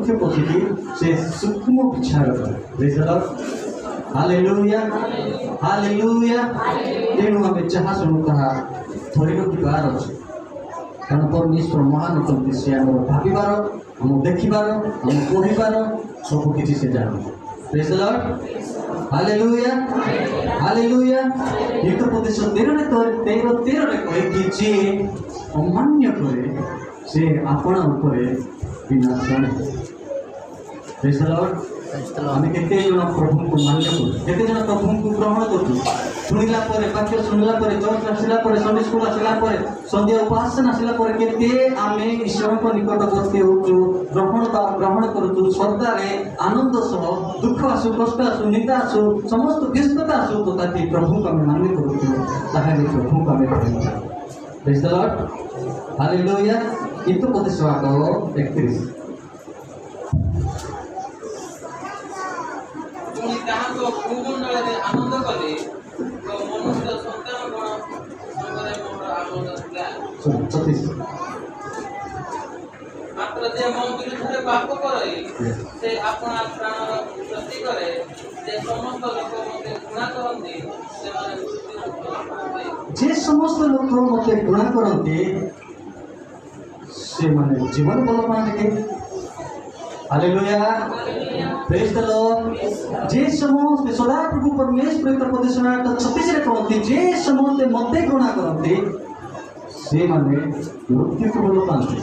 मुख्य पद्धति से सूक्ष्म विचार करे। Hallelujah hallelujah. तेणु आम जहाँ शुणु ताहा धरी रखिबार अच्छे, कारण परमेश्वर महान अटंती। से आम भाबार, आम देखिबार, आम कहबार सबकि से जान। Praise the lord. Hallelujah hallelujah. Hitopadesha 13:13 कहे कि जे अमान्य करे से आपण उपरे विनाश आने। Praise the Lord. आम केते जन प्रभु को मान्य करूँ, केते जन प्रभु को ग्रहण करूँ। शुणिला वाक्य शुणिला चर्च आसला संडे स्कूल आसला संध्या उपासना आसला केते आम ईश्वर को निकटवर्ती होचु, ग्रहण करूँ। श्रद्धा आनंद सह दुख आसु, कष्ट आसु, निंदा आसु, समस्त व्यस्तता आसु, तथापि प्रभु को आम मान्य करूँ। ताहले प्रभु को आम प्रेम। Praise the lord. हालेलुया। हितोपदेश 31। आनंद कले तो मनुष्य संतान गण संगरे मोर आनंद थिला। मात्र जे मो विरुद्ध पाप करे से अपना प्राण क्षति करे, जे समस्त लोक मते घृणा करନ୍ତି जे समस्त लोक मते घृणा करନ୍ତି से माने जीवन भल पाते। Hallelujah praise the lord. जे समस्त सदा प्रभु परमेश्वर हितोपदेश 36 कहते जे समस्त मते घृणा करते से माने मृत्यु को भल पाते।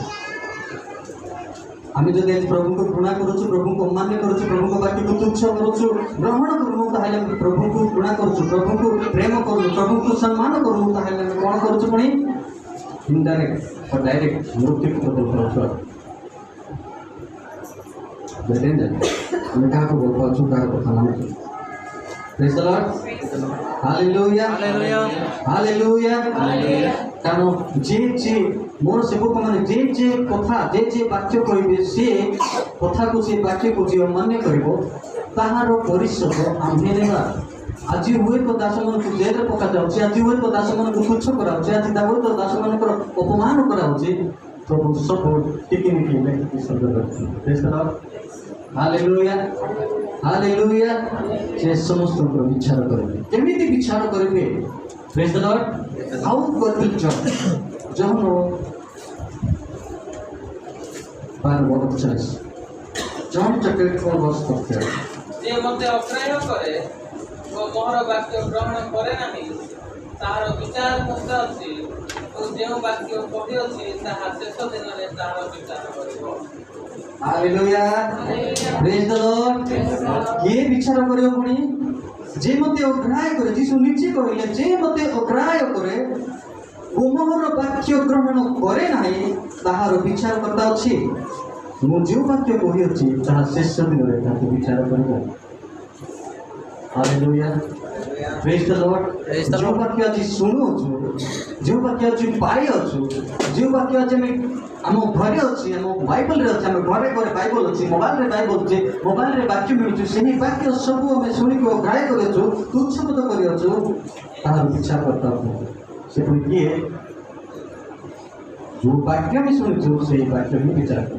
आम जब प्रभु को घृणा करूँ, प्रभु को अमान्य करूँ, प्रभु को वाक्य को तुच्छ करूँ, ग्रहण करूँ, ताहले प्रभु को घृणा करूँ, प्रभु को प्रेम करूँ, प्रभु को सम्मान करूँ, ताहले कौन करूँ पुणी इनडायरेक्ट और डायरेक्ट मृत्यु को बदल करूँ। क्या बोल पाचु क्या कथा नाम। Praise the lord. Hallelujah hallelujah. कारण जे मोर सेवक माने जे कथा जे वाक्य कहिबे से कथा को से वाक्य को जे अमान्य करिवो ताहार परिश्रम आम्हे नेबा। आज हुए तो दास मन को जेल पका जाउछि, आज हुए तो दास मन को तुच्छ कराउछि, आज दास तो दास मन को अपमान कराउछि। प्रभु सब टिकनिक में शब्द करछि। Praise the lord. Hallelujah hallelujah. से समस्त विचार करेंगे, केमिति विचार करेंगे। Praise the Lord. How God जहन 12 जॉन चैप्टर 4 जे मते अग्राह्य करे ओ मोहर वाक्य ग्रहण करे नाही, ताहार विचार मुक्त अछि, ओ जे वाक्य कहि अछि ताहा शेष दिन रे ताहार विचार करिवो। Hallelujah praise the lord. ये विचार करियो पुणी जे मते अग्राह्य करे, जीसु निजे कहले जे मते अग्राह्य करे ओ मोहर वाक्य ग्रहण करे नाही ताहार विचार करता अछि। मु जो वाक्य कहि अछि ताहा शेष दिन रे ताके विचार करिवो। Hallelujah praise the lord. जो वाक्य आज सुनु जो वाक्य आज पाई अछु, जो वाक्य आज आम घरे अच्छी आम बाइबल रे अच्छे, आम घरे घरे बाइबल अच्छी, मोबाइल रे बाइबल अच्छे, मोबाइल रे वाक्य मिलुଛି ସେହି वाक्य सब आम शुणिक ग्राह्य करछु, तुच्छबोध करछु, ताहार विचार करता से पुणी किए जो वाक्य में शुणिछु ସେହି वाक्य ही विचार कर।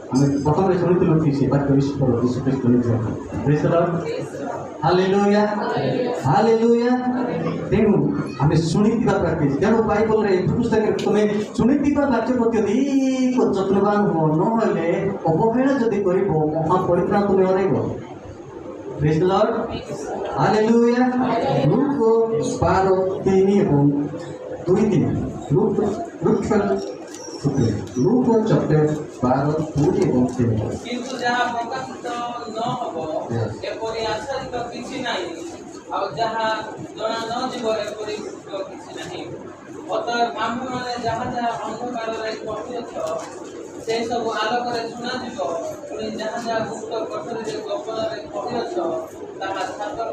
आम प्रथम शुणिलु कि से वाक्य ईश्वर यीशु ख्रीष्ट निजे। Praise the lord. Hallelujah hallelujah. तेणु आम शुणिथिबा प्राकृत तेणु बाइबल रे पुस्तक तुम शुणिथिबा वाक्य प्रति अधिक यत्नवान हो, नहले अवहेला जदि करिबो महापरित्राण तुम हरइबो। Praise the lord. Hallelujah. Luke 12:3 एवं 2-3 लूक चैप्टर 12:2 एवं 3। किंतु जहाँ प्रकाशित न हबो एपरि आश्चर्य किछि नाही, और जहाँ जना न जीव एपरि किछि नाही। अतएव आम्भे माने जहाँ जहाँ अंधकार रे पहुँच से सब आलोक रे सुना जीव, पुणी जहाँ जहाँ गुप्त कठोरी रे गोपन रे पहुँच ताहा छात घर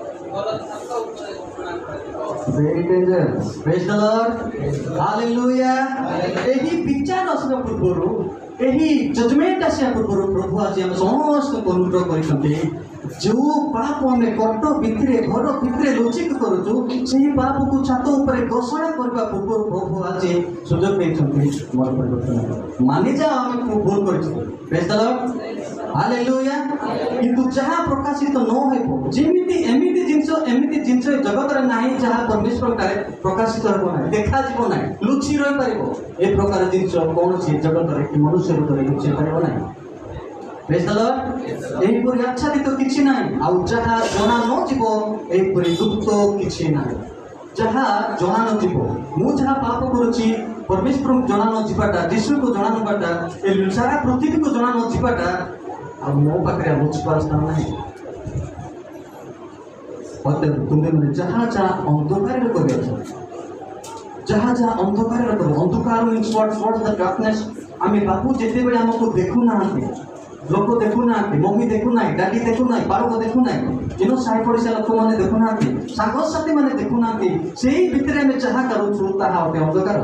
छात ऊपर घोषणा करिवो। Very dangerous. Praise the lord. Hallelujah. एही विचार असर पूर्वरु एही जजमेंट आसिया पूर्वरु प्रभु आज हम समस्त अनुग्रह करिसंते। जो पाप आम कट भितरे घर भितरे लुचिक करूँ से पाप को छात उपर घोषणा करने पूर्व प्रभु आज सुजोग देते मन परिवर्तन मानि जा आम भूल कर। हालेलुया किंतु जहाँ प्रकाशित न हो जेमिति एमिति जिनस जगत रे नाही जहाँ परमेश्वर करे प्रकाशित हो ना देखा जीव ना लुचि रही पारिबो ए प्रकार जिनस कौन सी जगत रे कि मनुष्य रूप रे लुचि पारिबो ना प्रेज द लॉर्ड एही परि आच्छादित किछि नाही आ जहाँ जना न जीव एही परि गुप्त किछि नाही जहाँ जना न जीव मु जहाँ पाप करूची परमेश्वर को जना न जीवाटा यीशु को जना न बाटा ए सारा पृथ्वी को जना न जीवाटा आ मो पाखरे बुझिपार स्थान नाही अतः तुमने मैंने जहाँ जहाँ अंधकार जहाँ जहाँ अंधकार अंधकार मीन्स व्हाट द डार्कनेस आम बापू जिते बड़े हमको देखु ना लोक देखु ना मम्मी देखु ना डैडी देखु ना बालक देखु ना जिन साई पड़ोसी लोक मैंने देखु ना सांगसाथी मैंने देखु ना से भितर आम जहाँ करूँ ताहा अटे अंधकार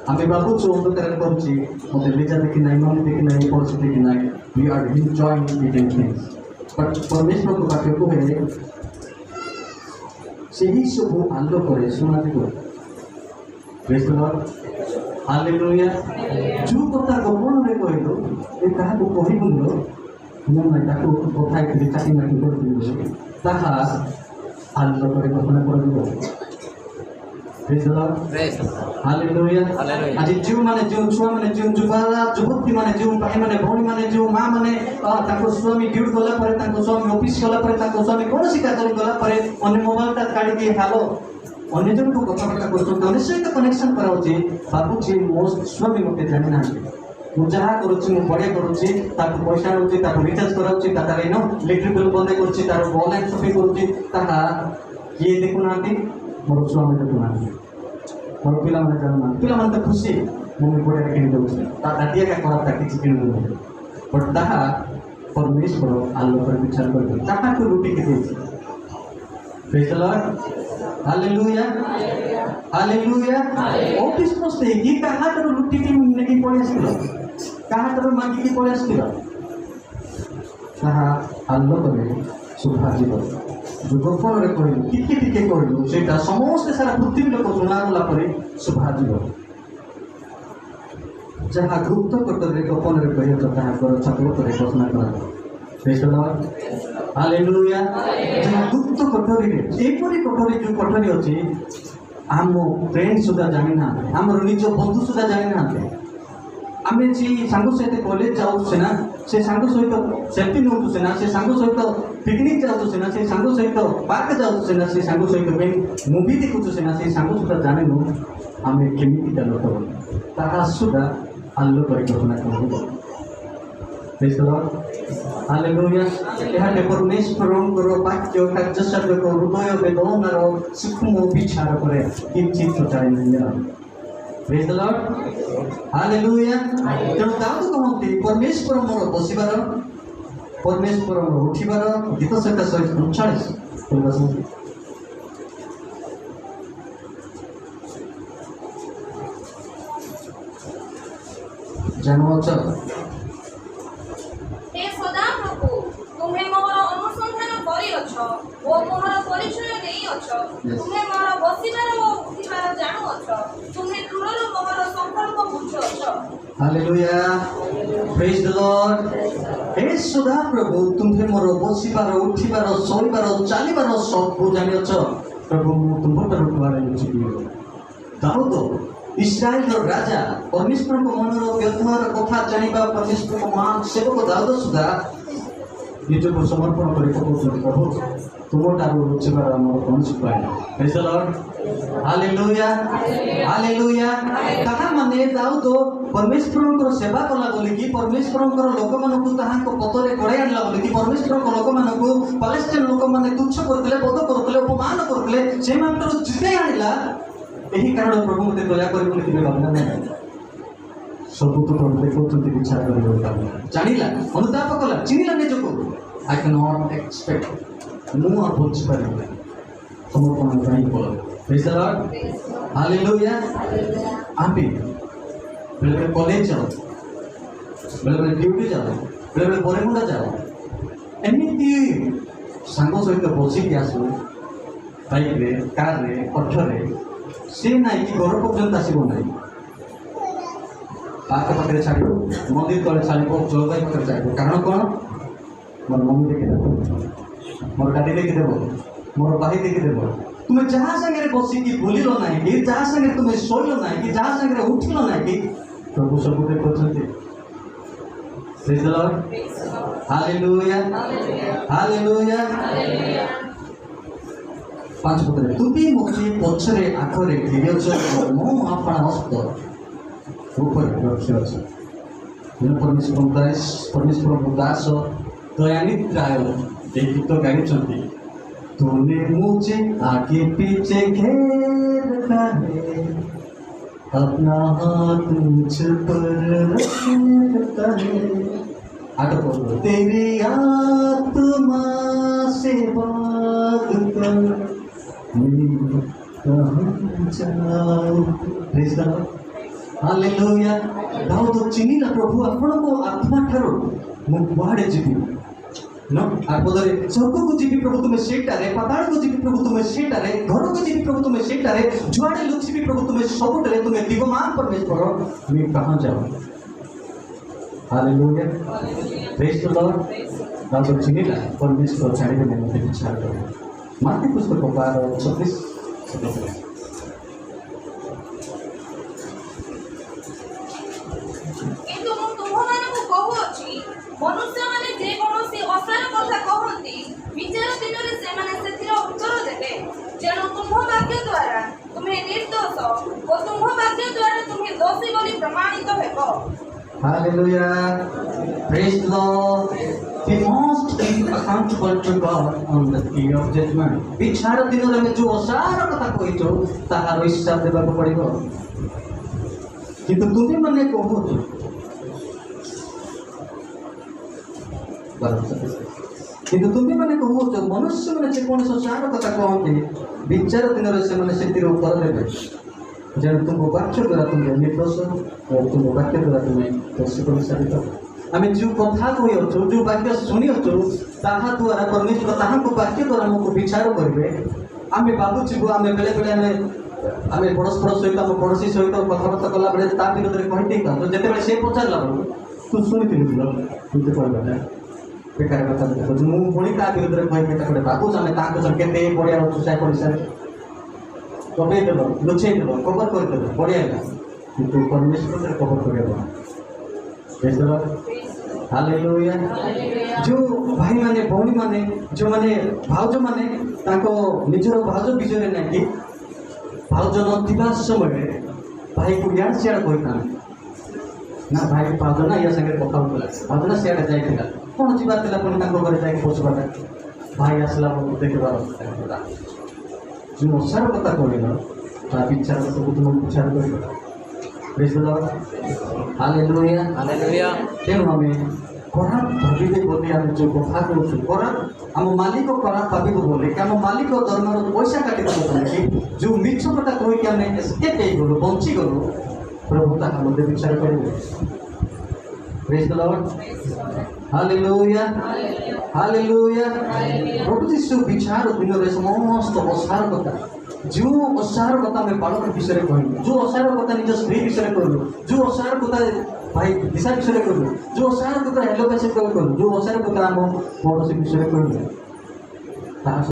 आम भावुँ अंधकार करुच्ची मत लीजा देखी ना मम्मी देखी ना पड़ोसी देखी ना we are enjoying it things but परमेश्वर को पाखे कहे ସେହି ସବୁ ଆଲୋକରେ ଶୁଣାଯିବ ପ୍ରେଜ୍ ଦ ଲର୍ଡ ହାଲେଲୁୟା ଯେଉଁ କଥା ଗୋପନରେ କହିଲୁ ଏ କାହାକୁ କହିବୁନି ମୁଁ ନା ତାକୁ କଥା ହେଇଥିଲି ଚାକି ମାକି କରିଥିଲି ତାହା ଆଲୋକରେ ଘୋଷଣା କରାଯିବ ପ୍ରେଜ୍ ଦ ଲର୍ଡ ହାଲେଲୁୟା ଆଜି ଯେଉଁମାନେ ଯେଉଁ ଛୁଆମାନେ ଯେଉଁ ଯୁବତୀମାନେ ଯେଉଁ ଭାଇମାନେ ଭଉଣୀମାନେ ଯେଉଁ ମା ମାନେ ତାଙ୍କ ସ୍ୱାମୀ ଡ୍ୟୁଟି ଗଲା ପରେ ତାଙ୍କ ସ୍ୱାମୀ ଅଫିସ୍ ଗଲା ପରେ ତାଙ୍କ ସ୍ୱାମୀ କୌଣସି କାର୍ଯ୍ୟରେ ଗଲା ପରେ ଅନ୍ୟ ମୋବାଇଲଟା କାଢ଼ିକି ହ୍ୟାଲୋ ଅନ୍ୟ ଜଣଙ୍କୁ କଥାବାର୍ତ୍ତା କରୁଛନ୍ତି ଅନ୍ୟ ସହିତ କନେକ୍ସନ୍ କରାଉଛି ଭାବୁଛି ମୋ ସ୍ୱାମୀ ମୋତେ ଜାଣିନାହାନ୍ତି ମୁଁ ଯାହା କରୁଛି ମୁଁ ବଢ଼ିଆ କରୁଛି ତାକୁ ପଇସା ଆଣୁଛି ତାକୁ ରିଚାର୍ଜ କରାଉଛି ତାର ଇଲେକ୍ଟ୍ରିକ୍ ବିଲ୍ ବନ୍ଦ କରୁଛି ତାର ଅନଲାଇନ୍ ସପିଂ କରୁଛି ତାହା କିଏ ଦେଖୁନାହାନ୍ତି ମୋର ସ୍ୱାମୀ ଦେଖୁନାହାନ୍ତି ମୋର ପିଲାମାନେ ଜାଣୁନାହାନ୍ତି ପିଲାମାନେ ତ ଖୁସି ମମ୍ମି ବଢ଼ିଆ କିଣି ଦେଉଛି ତା ଦାଦି ଏକା ଖରାପ କିଛି କିଣି ଦେଉଛି ବଟ୍ ତାହା परमेश्वर आलोकर विचार करते ताकत रोटी के देती praise the lord hallelujah hallelujah office पोस्टे की कहाँ तर रोटी की नहीं पड़े आसलो कहाँ तर मांगी की पड़े आसलो कहाँ आलोकर सुभाजित जो गोपन रे कहलु टिके टिके कहलु सेटा समस्त सारा पृथ्वी लोक सुना गला परे सुभाजित जहाँ गुप्त कटरे गोपन रे कहियो तो ताहा कर छकलो करे घोषणा करा प्रेज द लॉर्ड हालेलुया जहाँ गुप्त कटरे एपरि कटरे जो कटरे अछि आम फ्रेंड सुधा जानि ना हमर निज बंधु सुधा जानि ना आमे जी सांग सहित कॉलेज जाऊ सेना से सांग सहित सेल्फी नोटु सेना से सांग सहित पिकनिक जाऊ सेना से सांग सहित पार्क जाऊ सेना से सांग सहित मूवी देखु सेना से सांग सुधा जानि नु आमे केमिति लोक ताहा सुधा आलो परिकल्पना करबो प्रेज द लॉर्ड हालेलुया एहाटे परमेश्वरଙ୍କର ବାକ୍ୟ କାର୍ଯ୍ୟସାଧକ ହୃଦୟ ବେଦନାର ସୂକ୍ଷ୍ମ ବିଚାର କରେ କିଛି ଚଟାଇ ନାହିଁ ପ୍ରେଜ ଦ ଲର୍ଡ ହାଲେଲୁୟା ତେଣୁ ଦାଉଦ କହନ୍ତି ପରମେଶ୍ୱର ମୋର ବସିବାର ପରମେଶ୍ୱର ମୋର ଉଠିବାର ଗୀତ ସଂଖ୍ୟା 139 জানোছ हे सदा प्रभु तुम्हें मोर अनुसंधान करिअछ ओ मोर परिचय देइअछ तुम्हें मोर बसिबार ओ उठिबार जानुअछ तुम्हें दूरर मोर संकल्प बुझुअछ हालेलुया प्रेज द लॉर्ड हे सदा प्रभु तुम्हें मोर बसिबार उठिबार सोइबार चालिबार सब जानिअछ प्रभु तुमपर उठबार अछि दाऊद इस्राएल राजा परमेश्वर को मनर व्यवहार कथा जानिबा परमेश्वर को महान सेवक दाऊद सुधा निज को समर्पण कर प्रभु तुमठार रुचिबार आमर कौन उपाय praise the lord hallelujah hallelujah ताहा माने दाऊद परमेश्वर को सेवा कला बोली कि परमेश्वर को लोक मानकु ताहा को पतरे कड़े आनला बोली कि परमेश्वर को लोक मानकु पैलेस्टाइन लोक माने तुच्छ करतले बोध करतले अपमान करतले से मानकर जिते आनिला यही कारण प्रभु मते दया कर बोली कि भावना नहीं सब तो प्रभु देखो विचार कर जानिला अनुताप कला चिनिला निजको आई कैन नॉट एक्सपेक्ट मु आ बोलछि पारि समर्पण नहीं बोल प्रेज द लॉर्ड हालेलुया आम्ही बेले कॉलेज जाओ बेले ड्यूटी जाओ बेले बरेमुंडा जाओ एमिति सांग सहित बसिक आसु बाइक रे कार रे ऑटो रे से नाई कि घर पर्यंत आसब ना पार्क पाखे छाड़ मंदिर तले छाड़ जलवायु पाखे छाड़ कारण कौन मोर मम्मी देखिदेव मोर दादी देखिदेव मोर भाई देखिदेव तुम्हें जहाँ संगे बसिकी बुलिल ना कि जहाँ संगे तुम्हें शोल ना कि जहाँ संगे उठिल ना कि प्रभु सब देखते praise the lord hallelujah hallelujah 5 पद तुमी मोते पछरे आखरे घेरियछ मो आपणा हस्त ऊपर रखियो छ परमेश्वर दास दयानिद्राय एक गीत गाइछन्ति तूने मुझे आगे पीछे घेरता है अपना हाथ मुझ पर रखता है आगे बोलो तेरी आत्मा से बात कर मैं कहाँ जाऊँ प्रेज द लॉर्ड हालेलुया दाऊद चिन्हिला प्रभु आपनको आत्मा ठारो मु कुआडे जीवी न आपदरे स्वर्ग को जीवी प्रभु तुम्हें सेटारे पाताल को जीवी प्रभु तुम्हें सेटारे घर को जीवी प्रभु तुम्हें सेटारे जुआड़े लोग जीवी प्रभु तुम्हें सबुटरे तुम्हें दिगमान परमेश्वर मैं कहाँ जाऊँ हालेलुया प्रेज द लॉर्ड दाऊद चिन्हिला परमेश्वर छाड़िबे नहीं मते विचार करे माथे पुस्तक 12:26 କିନ୍ତୁ ମୁଁ ତୁମମାନଙ୍କୁ କହୁଅଛି ମନୁଷ୍ୟମାନେ ଯେକୌଣସି ଅସାର କଥା କହନ୍ତି ବିଚାର ଦିନରେ ସେମାନେ ସେଥିର ଉତ୍ତର ଦେବେ ଯେଣୁ ତୁମ୍ଭ ବାକ୍ୟ ଦ୍ୱାରା ତୁମେ ନିର୍ଦ୍ଦୋଷ ଓ ତୁମ୍ଭ ବାକ୍ୟ ଦ୍ୱାରା ତୁମେ ଦୋଷୀ ବୋଲି ପ୍ରମାଣିତ ହେବ Hallelujah. Praise the Lord. We must be accountable to God on the day of judgment. विचार दिन में जो असार कथा कहितो ताहार हिसाब देबाक पड़िबो किंतु तुमी मने कहू किंतु तुमी मैंने कहू मनुष्य मैंने जेकोसी असार कथा कहते विचार दिन से मैंने से उत्तर देवे जब तुम वाक्य द्वारा तुम्हें निर्दोष और तुम वाक्य द्वारा तुम्हें दोषी कर साबित आम जो कथा कही जो वाक्य शुणी ताहा द्वारा परमेश्वर ताहा वाक्य द्वारा आमको विचार करेंगे आम भावुँ आम बेले बेले आम परस्पर सहित आम पड़ोशी सहित कथबार्ता कला बेले ता विरोध में कही था तो जिते से पचारा तू शुणी तुझे कहना बेकार कथा मुझे पुणी ता विरोध में कही भावुँ आम के बढ़िया रोचा पड़ोसा कमेदेव लुचेदेव कवर करदेव बढ़िया किंतु परमेश्वर कवर कर हालेलुया जो भाई माने भौणी माने जो माने भाउज माने निजर भाउज विषय ना कि भाउज नथिबा समय भाई को यार सियाड़ कही ना भाई भाउज ना या संगे कथा होता भाउज ना सियाड़ जाइला कौन जीवा थिला पुणी घर जाए बसवाटा भाई आसला देखबार जो असार कथा कहल विचार सब तुम विचार कर हालेलुया हालेलुया तेणु आम खराब भाविबे बोली आम जो कथा कहूँ खराब आम मालिक खराब भाविब बोले कि आम मालिक दरमार पैसा काटिदेव बोले कि जो मिछ कथा कहीकि आम एस्केप गलु बंची गलु प्रभु ताहा मध्य विचार करेंगे praise the lord hallelujah hallelujah प्रभु यीशु विचार दिन में समस्त असार कथा जो असार कथा में बालक विषय कहलु जो असार कथा निज स्त्री विषय कहलु जो असार कथा भाई दिशा विषय कहलु जो असार कथा हेलो कैसे कहलु जो असार कथा आम पड़ोशी विषय कहलु